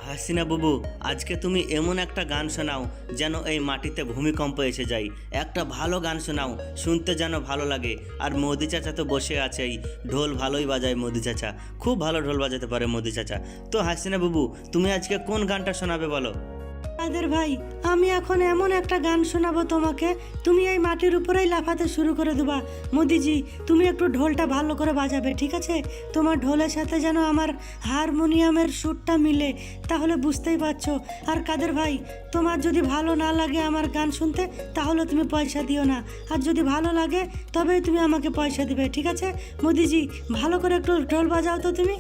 হাসিনা বুবু, আজকে তুমি এমন একটা গান শোনাও যেন এই মাটিতে ভূমিকম্প এসে যায়। একটা ভালো গান শোনাও, শুনতে যেন ভালো লাগে। আর মোদি চাচা তো বসে আছেই, ঢোল ভালোই বাজায় মোদি চাচা, খুব ভালো ঢোল বাজাতে পারে মোদি চাচা। তো হাসিনা বুবু, তুমি আজকে কোন গানটা শোনাবে বলো? কাদের ভাই, আমি এখন এমন একটা গান শোনাবো তোমাকে, তুমি এই মাটির উপরেই লাফাতে শুরু করে দেবা। মোদিজি, তুমি একটু ঢোলটা ভালো করে বাজাবে, ঠিক আছে? তোমার ঢোলের সাথে যেন আমার হারমোনিয়ামের সুরটা মিলে, তাহলে বুঝতেই পারছো। আর কাদের ভাই, তোমার যদি ভালো না লাগে আমার গান শুনতে, তাহলে তুমি পয়সা দিও না। আর যদি ভালো লাগে তবেই তুমি আমাকে পয়সা দিবে, ঠিক আছে? মোদিজি, ভালো করে একটু ঢোল বাজাও তো তুমি।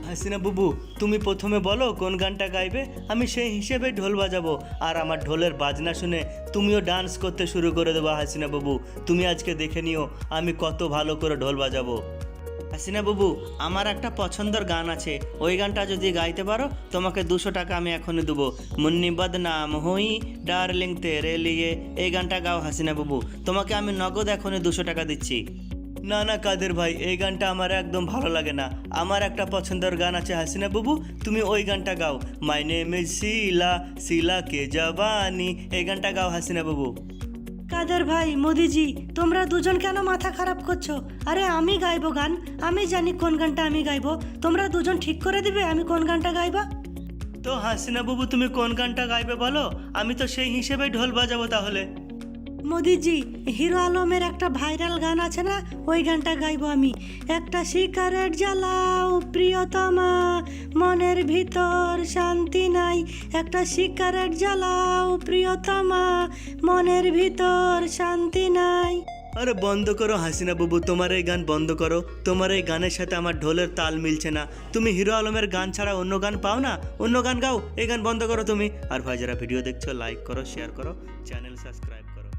হাসিনা বুবু, তুমি প্রথমে বলো কোন গানটা গাইবে, আমি সেই হিসেবে ঢোল বাজাবো। আর আমার ঢোলের বাজনা শুনে তুমিও ডান্স করতে শুরু করে দেবো। হাসিনা বুবু, তুমি আজকে দেখে নিও আমি কত ভালো করে ঢোল বাজাবো। হাসিনা বুবু, আমার একটা পছন্দের গান আছে, ওই গানটা যদি গাইতে পারো তোমাকে 200 টাকা আমি এখনই দেবো। মুন্নি বদনাম হই ডার্লিং তেরে লিয়ে, এই গানটা গাও হাসিনা বুবু, তোমাকে আমি নগদ এখনই 200 টাকা দিচ্ছি। না না কাদের ভাই, এই গানটা আমার একদম ভালো লাগে না। আমার একটা পছন্দের গান আছে হাসিনা বুবু, তুমি ওই গানটা গাও। মাই নেম ইজ শিলা, শিলা কে জবানি, এই গানটা গাও হাসিনা বুবু। কাদের ভাই, মোদিজি, তোমরা দুজন কেন মাথা খারাপ করছো? আরে আমি গাইবো গান, আমি জানি কোন গানটা আমি গাইবো। তোমরা দুজন ঠিক করে দিবে আমি কোন গানটা গাইবো। তো হাসিনা বুবু, তুমি কোন গানটা গাইবে বলো, আমি তো সেই হিসেবে ঢোল বাজাবো তাহলে। মোদিজি, হিরো আলমের একটা ভাইরাল গান আছে না, ওই গানটা গাইবো আমি। একটা সিগারেট জ্বালাও প্রিয়তমা, মনের ভিতর শান্তি নাই। একটা সিগারেট জ্বালাও প্রিয়তমা, মনের ভিতর শান্তি নাই। আরে বন্ধ করো হাসিনা বুবু, তোমার এই গান বন্ধ করো। তোমার এই গানের সাথে আমার ঢোলের তাল মিলছে না। তুমি হিরো আলমের গান ছাড়া অন্য গান পাও না? অন্য গান গাও, এই গান বন্ধ করো তুমি। আর ভাই, যারা ভিডিও দেখছো লাইক করো, শেয়ার করো, চ্যানেল সাবস্ক্রাইব করো।